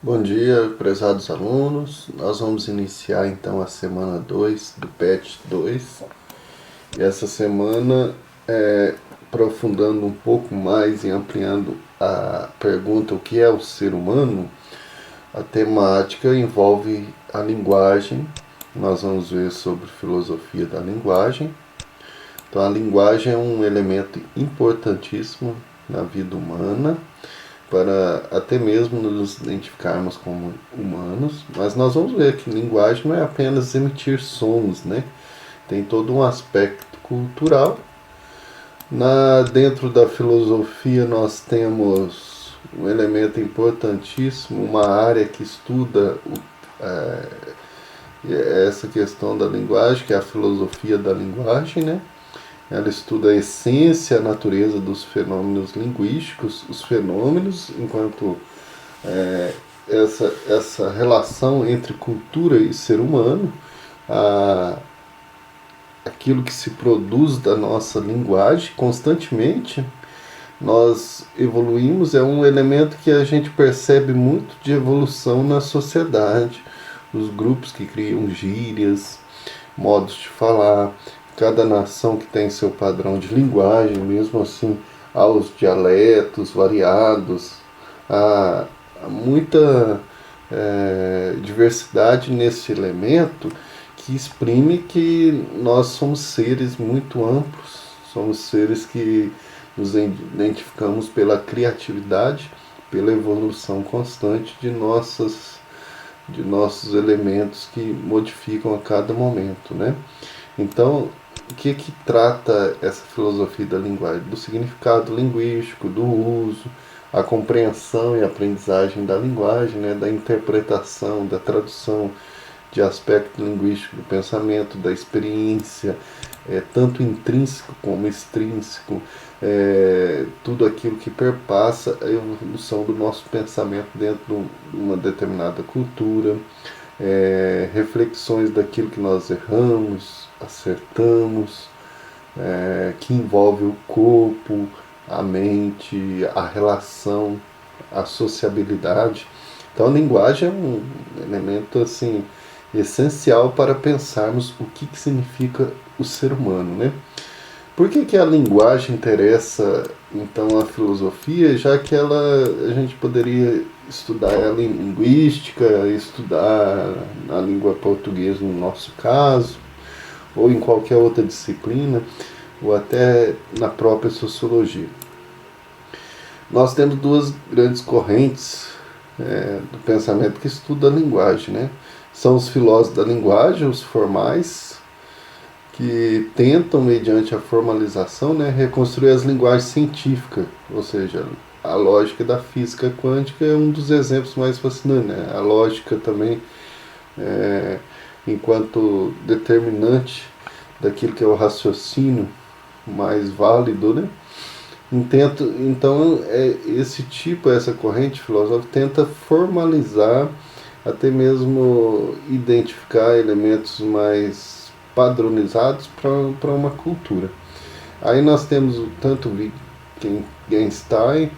Bom dia, prezados alunos. Nós vamos iniciar então a semana 2 do PET 2. E essa semana, aprofundando um pouco mais e ampliando a pergunta o que é o ser humano, a temática envolve a linguagem. Nós vamos ver sobre filosofia da linguagem. Então, a linguagem é um elemento importantíssimo na vida humana, para até mesmo nos identificarmos como humanos, mas nós vamos ver que linguagem não é apenas emitir sons, né? Tem todo um aspecto cultural. Dentro da filosofia nós temos um elemento importantíssimo, uma área que estuda essa questão da linguagem, que é a filosofia da linguagem, né? Ela estuda a essência, a natureza dos fenômenos linguísticos, os fenômenos, enquanto essa relação entre cultura e ser humano, a, aquilo que se produz da nossa linguagem constantemente, nós evoluímos, é um elemento que a gente percebe muito de evolução na sociedade, os grupos que criam gírias, modos de falar, cada nação que tem seu padrão de linguagem, mesmo assim, aos dialetos variados, há muita diversidade nesse elemento que exprime que nós somos seres muito amplos, somos seres que nos identificamos pela criatividade, pela evolução constante de nossos elementos que modificam a cada momento, né? Então, o que trata essa filosofia da linguagem? Do significado linguístico, do uso, a compreensão e aprendizagem da linguagem, né? Da interpretação, da tradução de aspecto linguístico do pensamento, da experiência, tanto intrínseco como extrínseco, tudo aquilo que perpassa a evolução do nosso pensamento dentro de uma determinada cultura, reflexões daquilo que nós erramos, acertamos, que envolve o corpo, a mente, a relação, a sociabilidade. Então a linguagem é um elemento assim essencial para pensarmos o que significa o ser humano, né? Por que a linguagem interessa então a filosofia, já que a gente poderia estudar ela em linguística, estudar a língua portuguesa no nosso caso, ou em qualquer outra disciplina, ou até na própria sociologia. Nós temos duas grandes correntes do pensamento que estudam a linguagem, né? São os filósofos da linguagem, os formais, que tentam, mediante a formalização, né, reconstruir as linguagens científicas, ou seja, a lógica da física quântica é um dos exemplos mais fascinantes, né? A lógica também, enquanto determinante daquilo que é o raciocínio mais válido, né? Então, esse tipo, essa corrente filosófica tenta formalizar, até mesmo identificar elementos mais padronizados para uma cultura. Aí nós temos tanto Wittgenstein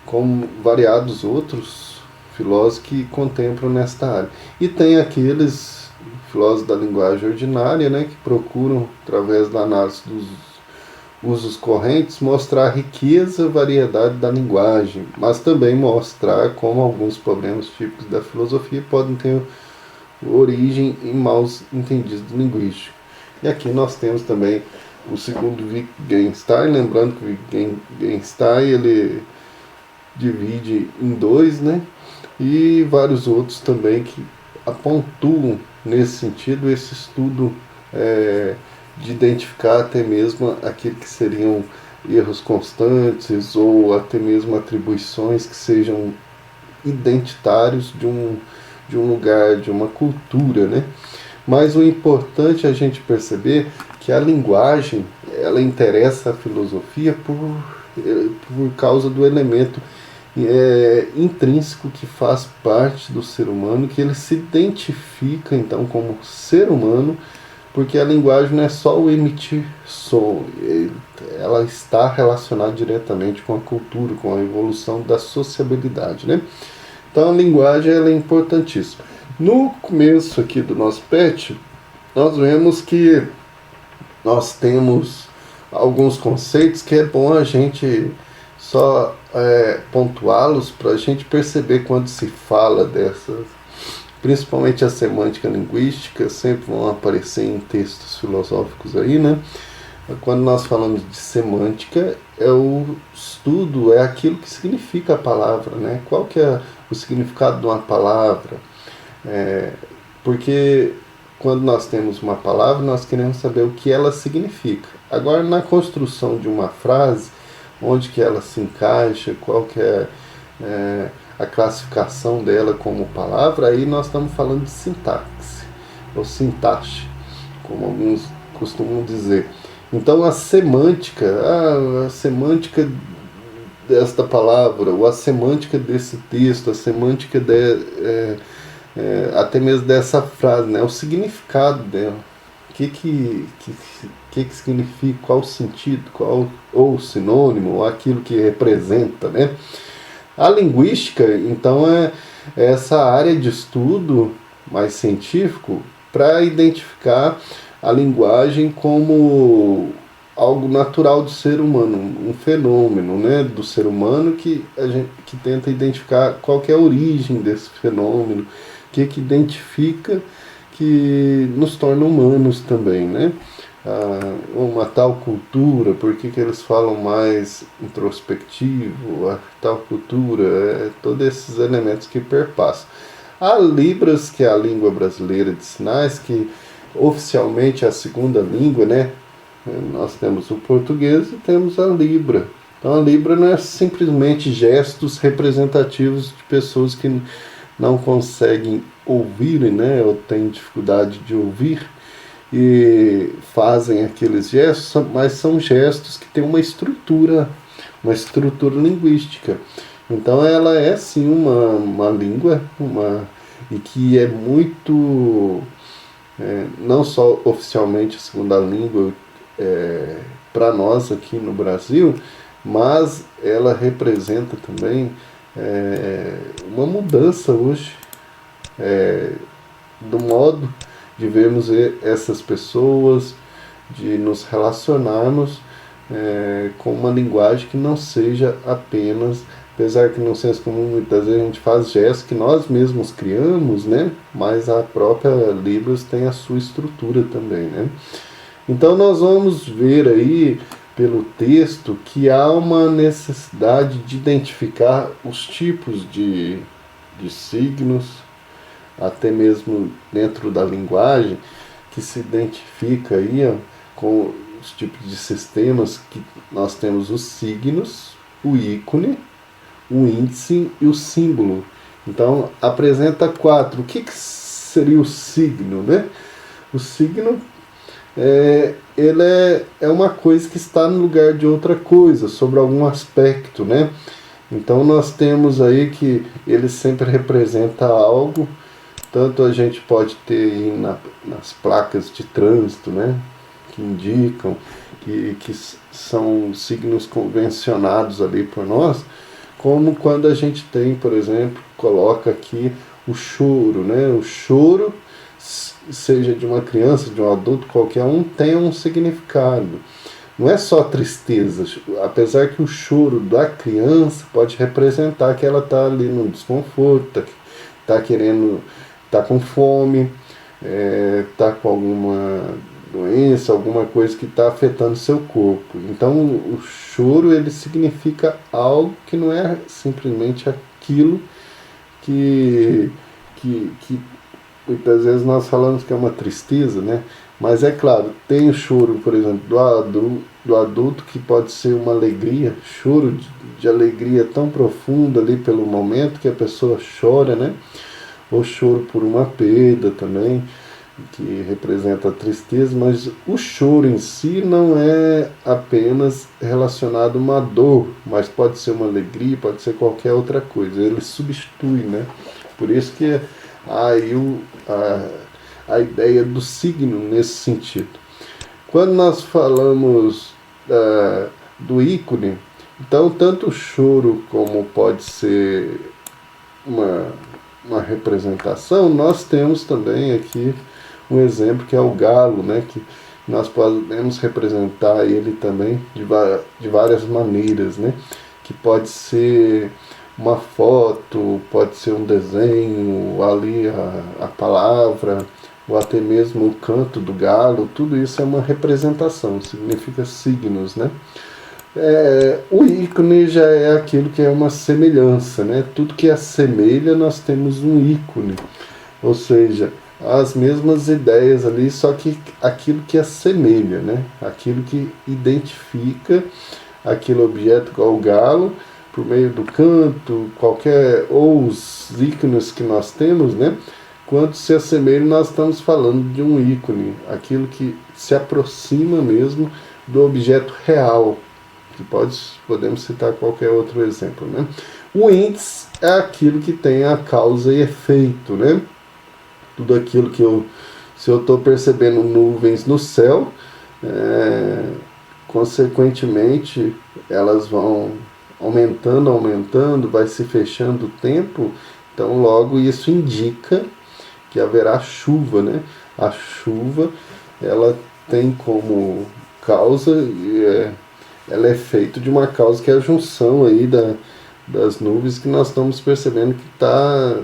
como variados outros filósofos que contemplam nesta área. E tem aqueles filósofos da linguagem ordinária, né, que procuram, através da análise dos usos correntes, mostrar a riqueza e variedade da linguagem, mas também mostrar como alguns problemas típicos da filosofia podem ter origem em maus entendidos linguísticos. E aqui nós temos também o segundo Wittgenstein, lembrando que Wittgenstein ele divide em dois, né? E vários outros também que apontam nesse sentido esse estudo de identificar até mesmo aquilo que seriam erros constantes ou até mesmo atribuições que sejam identitários de um lugar, de uma cultura, né? Mas o importante é a gente perceber que a linguagem, ela interessa a filosofia por causa do elemento intrínseco que faz parte do ser humano, que ele se identifica então como ser humano, porque a linguagem não é só o emitir som, ela está relacionada diretamente com a cultura, com a evolução da sociabilidade, né? Então a linguagem ela é importantíssima. No começo aqui do nosso PET, nós vemos que nós temos alguns conceitos que é bom a gente só pontuá-los para a gente perceber quando se fala dessas, principalmente a semântica linguística, sempre vão aparecer em textos filosóficos aí, né? Quando nós falamos de semântica, é o estudo, é aquilo que significa a palavra, né? Qual que é o significado de uma palavra? Porque quando nós temos uma palavra, nós queremos saber o que ela significa. Agora, na construção de uma frase, onde que ela se encaixa, qual que é, a classificação dela como palavra, aí nós estamos falando de sintaxe, ou sintaxe, como alguns costumam dizer. Então, a semântica desta palavra, ou a semântica desse texto, a semântica até mesmo dessa frase, né? O significado dela. O que significa, qual o sentido, ou o sinônimo, ou aquilo que representa, né? A linguística, então, é essa área de estudo mais científico para identificar a linguagem como algo natural do ser humano, um fenômeno, né, do ser humano que tenta identificar qual que é a origem desse fenômeno, que identifica, que nos torna humanos também, né? Uma tal cultura, por que eles falam mais introspectivo, a tal cultura, todos esses elementos que perpassam. A Libras, que é a língua brasileira de sinais, que oficialmente é a segunda língua, né? Nós temos o português e temos a Libra. Então a Libra não é simplesmente gestos representativos de pessoas que não conseguem ouvir, né? Ou têm dificuldade de ouvir e fazem aqueles gestos, mas são gestos que têm uma estrutura linguística. Então ela é sim uma língua, e que é muito, não só oficialmente a segunda língua para nós aqui no Brasil, mas ela representa também uma mudança hoje do modo de vermos essas pessoas, de nos relacionarmos com uma linguagem que não seja apenas, apesar que no senso comum muitas vezes a gente faz gestos que nós mesmos criamos, né? Mas a própria Libras tem a sua estrutura também, né? Então nós vamos ver aí pelo texto que há uma necessidade de identificar os tipos de signos, até mesmo dentro da linguagem, que se identifica aí com os tipos de sistemas, que nós temos os signos, o ícone, o índice e o símbolo. Então apresenta 4. O que seria o signo, né? O signo ele é uma coisa que está no lugar de outra coisa, sobre algum aspecto, né? Então nós temos aí que ele sempre representa algo. Tanto a gente pode ter aí nas placas de trânsito, né? Que indicam que são signos convencionados ali por nós, como quando a gente tem, por exemplo, coloca aqui o choro, né? O choro, seja de uma criança, de um adulto, qualquer um, tem um significado. Não é só tristeza, apesar que o choro da criança pode representar que ela está ali no desconforto, está querendo, está com fome, está com alguma doença, alguma coisa que está afetando seu corpo. Então o choro ele significa algo que não é simplesmente aquilo que muitas vezes nós falamos que é uma tristeza, né? Mas é claro, tem o choro, por exemplo, do adulto, que pode ser uma alegria, choro de alegria tão profunda ali pelo momento que a pessoa chora, né? Ou choro por uma perda também, que representa a tristeza, mas o choro em si não é apenas relacionado a uma dor, mas pode ser uma alegria, pode ser qualquer outra coisa, ele substitui, né? Por isso que aí a ideia do signo nesse sentido. Quando nós falamos do ícone, então tanto o choro como pode ser uma, uma representação, nós temos também aqui um exemplo que é o galo, né, que nós podemos representar ele também de várias maneiras, né, que pode ser uma foto, pode ser um desenho, ali a palavra, ou até mesmo o canto do galo, tudo isso é uma representação, significa signos, né? O ícone já é aquilo que é uma semelhança, né? Tudo que assemelha, nós temos um ícone, ou seja, as mesmas ideias ali, só que aquilo que assemelha, né? Aquilo que identifica aquele objeto, igual o galo, por meio do canto, ou os ícones que nós temos, né? Quando se assemelha, nós estamos falando de um ícone, aquilo que se aproxima mesmo do objeto real, que podemos citar qualquer outro exemplo, né? O índice é aquilo que tem a causa e efeito, né? Tudo aquilo que se eu estou percebendo nuvens no céu, consequentemente, elas vão aumentando, vai se fechando o tempo, então logo isso indica que haverá chuva, né? A chuva, ela tem como causa, ela é feita de uma causa que é a junção aí das nuvens que nós estamos percebendo que está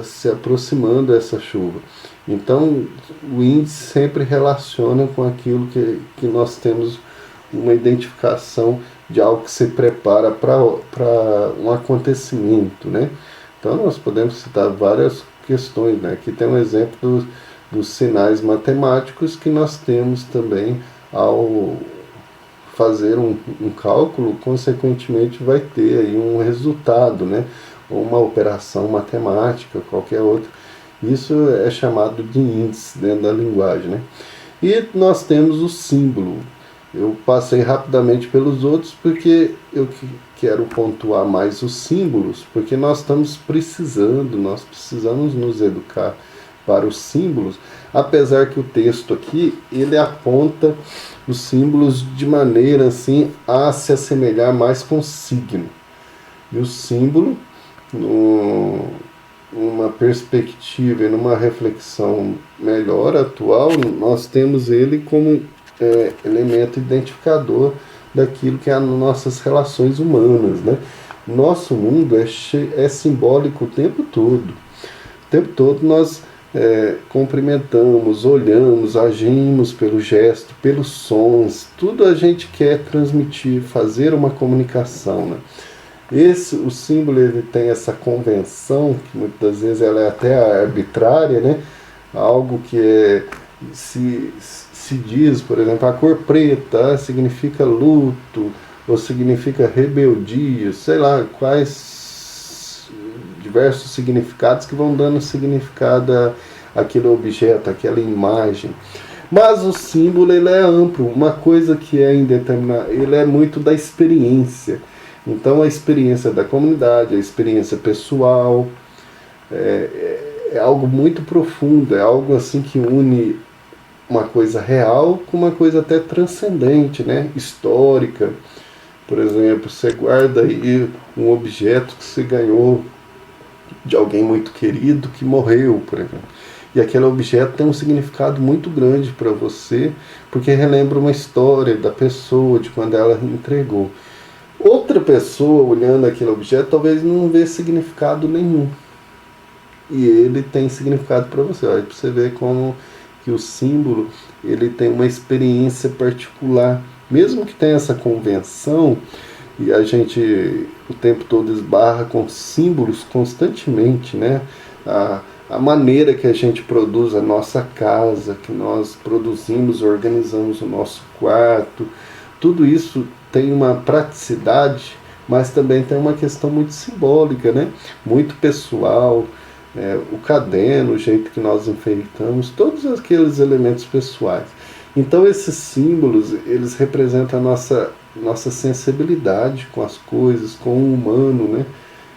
se aproximando essa chuva. Então, o índice sempre relaciona com aquilo que nós temos uma identificação de algo que se prepara para um acontecimento, né? Então, nós podemos citar várias questões, né? Aqui tem um exemplo dos sinais matemáticos que nós temos também ao fazer um cálculo, consequentemente vai ter aí um resultado, né? Ou uma operação matemática, qualquer outra. Isso é chamado de índice dentro da linguagem, né? E nós temos o símbolo. Eu passei rapidamente pelos outros porque eu quero pontuar mais os símbolos, porque nós precisamos nos educar para os símbolos, apesar que o texto aqui, ele aponta os símbolos de maneira assim a se assemelhar mais com o signo. E o símbolo, numa perspectiva e numa reflexão melhor, atual, nós temos ele como elemento identificador daquilo que é as nossas relações humanas, né? Nosso mundo é simbólico o tempo todo. O tempo todo nós cumprimentamos, olhamos, agimos pelo gesto, pelos sons, tudo a gente quer transmitir, fazer uma comunicação, né? O símbolo, ele tem essa convenção, que muitas vezes ela é até arbitrária, né? Algo que se diz, por exemplo, a cor preta significa luto, ou significa rebeldia, sei lá, quais diversos significados que vão dando significado àquele objeto, àquela imagem. Mas o símbolo, ele é amplo, uma coisa que é indeterminada, ele é muito da experiência. Então a experiência da comunidade, a experiência pessoal, é algo muito profundo, é algo assim que une uma coisa real com uma coisa até transcendente, né? Histórica. Por exemplo, você guarda aí um objeto que você ganhou de alguém muito querido que morreu, por exemplo. E aquele objeto tem um significado muito grande para você, porque relembra uma história da pessoa, de quando ela entregou. Outra pessoa olhando aquele objeto talvez não vê significado nenhum. E ele tem significado para você. Olha, para você ver como que o símbolo, ele tem uma experiência particular. Mesmo que tenha essa convenção, e a gente o tempo todo esbarra com símbolos constantemente, né? A maneira que a gente produz a nossa casa, que nós produzimos, organizamos o nosso quarto, tudo isso tem uma praticidade, mas também tem uma questão muito simbólica, né? Muito pessoal, o caderno, o jeito que nós enfeitamos, todos aqueles elementos pessoais. Então esses símbolos, eles representam a nossa sensibilidade com as coisas, com o humano, né?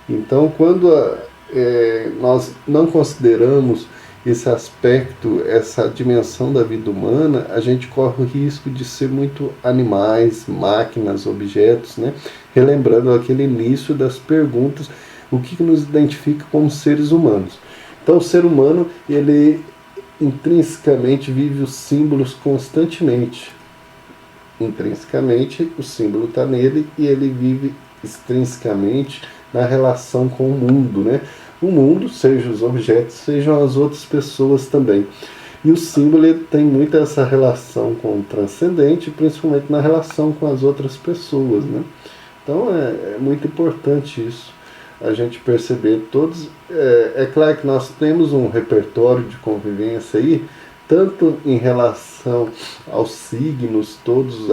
Então quando nós não consideramos esse aspecto, essa dimensão da vida humana, a gente corre o risco de ser muito animais, máquinas, objetos, né? Relembrando aquele início das perguntas, o que nos identifica como seres humanos. Então o ser humano, ele intrinsecamente vive os símbolos constantemente. Intrinsecamente o símbolo está nele e ele vive extrinsecamente na relação com o mundo, né? O mundo, seja os objetos, sejam as outras pessoas também. E o símbolo ele tem muito essa relação com o transcendente, principalmente na relação com as outras pessoas, né? Então é muito importante isso, a gente perceber todos. É claro que nós temos um repertório de convivência aí, tanto em relação aos signos, todos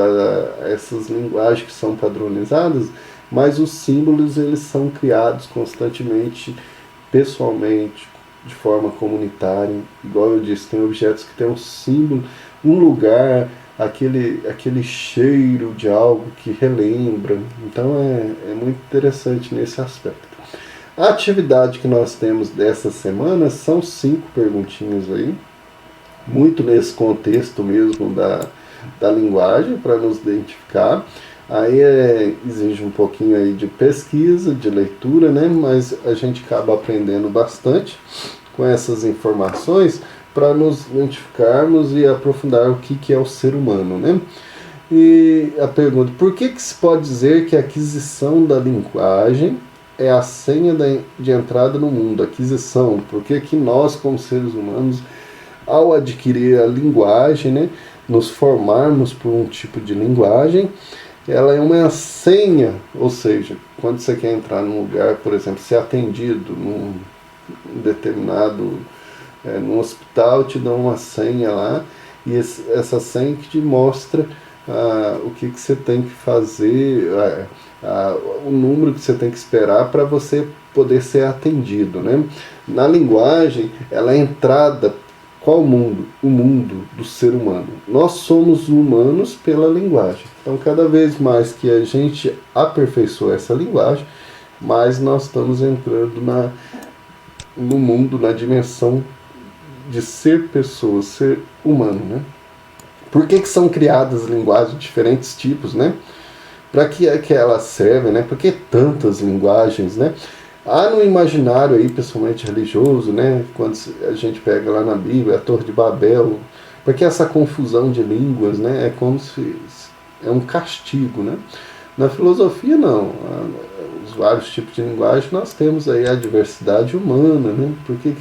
essas linguagens que são padronizadas, mas os símbolos eles são criados constantemente, pessoalmente, de forma comunitária. Igual eu disse, tem objetos que têm um símbolo, um lugar, aquele cheiro de algo que relembra. Então é muito interessante nesse aspecto. A atividade que nós temos dessa semana são 5 perguntinhas aí, muito nesse contexto mesmo da linguagem, para nos identificar. Aí exige um pouquinho aí de pesquisa, de leitura, né? Mas a gente acaba aprendendo bastante com essas informações para nos identificarmos e aprofundar o que é o ser humano, né? E a pergunta, por que se pode dizer que a aquisição da linguagem é a senha de entrada no mundo? Aquisição, porque que nós, como seres humanos, ao adquirir a linguagem, né, nos formarmos por um tipo de linguagem, ela é uma senha, ou seja, quando você quer entrar num lugar, por exemplo, ser atendido num determinado, num hospital, te dão uma senha lá, e essa senha que te mostra o que você tem que fazer, o número que você tem que esperar para você poder ser atendido, né? Na linguagem, ela é entrada. Qual mundo? O mundo do ser humano. Nós somos humanos pela linguagem. Então, cada vez mais que a gente aperfeiçoa essa linguagem, mais nós estamos entrando no mundo, na dimensão de ser pessoa, ser humano, né? Por que são criadas linguagens de diferentes tipos, né? Para que elas servem, né? Por que tantas linguagens, né? Há no imaginário aí, pessoalmente religioso, né, quando a gente pega lá na Bíblia, a Torre de Babel, porque essa confusão de línguas, né, é como se é um castigo, né? Na filosofia não, os vários tipos de linguagem nós temos aí a diversidade humana, né? Porque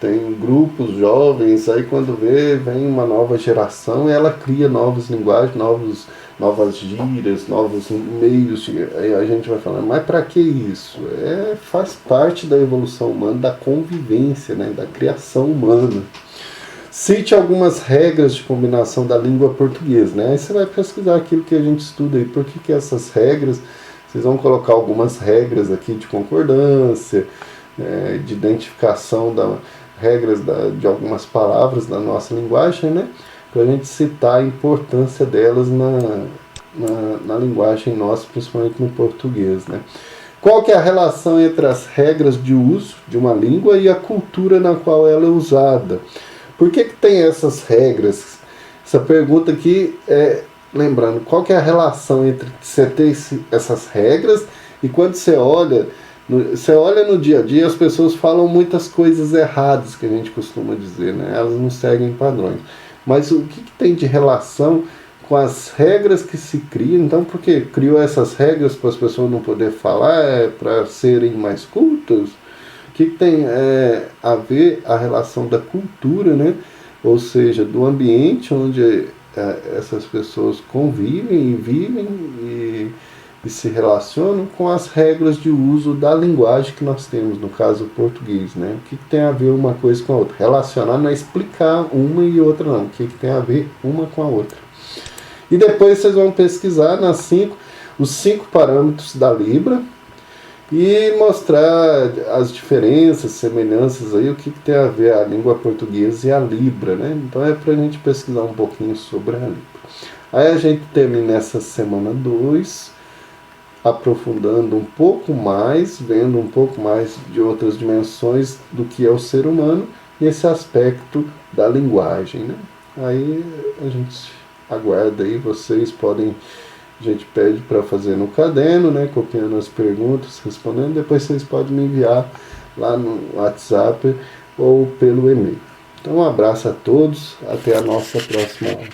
tem grupos jovens, aí quando vem uma nova geração, ela cria novas linguagens, novas gírias, novos meios, aí a gente vai falando, mas para que isso? Faz parte da evolução humana, da convivência, né, da criação humana. Cite algumas regras de combinação da língua portuguesa, né? Aí você vai pesquisar aquilo que a gente estuda aí, por que essas regras, vocês vão colocar algumas regras aqui de concordância, de identificação regras de algumas palavras da nossa linguagem, né? Para a gente citar a importância delas na linguagem nossa, principalmente no português, né? Qual que é a relação entre as regras de uso de uma língua e a cultura na qual ela é usada? Por que tem essas regras? Essa pergunta aqui lembrando, qual que é a relação entre você ter essas regras e quando você olha no dia a dia, as pessoas falam muitas coisas erradas, que a gente costuma dizer, né? Elas não seguem padrões. Mas o que tem de relação com as regras que se criam? Então, por que criou essas regras para as pessoas não poderem falar, para serem mais cultas? O que tem a ver a relação da cultura, né? Ou seja, do ambiente onde essas pessoas convivem e vivem e se relacionam com as regras de uso da linguagem que nós temos, no caso o português, né? O que tem a ver uma coisa com a outra? Relacionar não é explicar uma e outra não, o que tem a ver uma com a outra. E depois vocês vão pesquisar os 5 parâmetros da Libra e mostrar as diferenças, semelhanças aí, o que tem a ver a língua portuguesa e a Libra, né? Então é para a gente pesquisar um pouquinho sobre a Libra. Aí a gente termina essa semana 2, aprofundando um pouco mais, vendo um pouco mais de outras dimensões do que é o ser humano nesse aspecto da linguagem, né? Aí a gente aguarda aí, vocês podem A gente pede para fazer no caderno, né, copiando as perguntas, respondendo. Depois vocês podem me enviar lá no WhatsApp ou pelo e-mail. Então um abraço a todos, até a nossa próxima aula.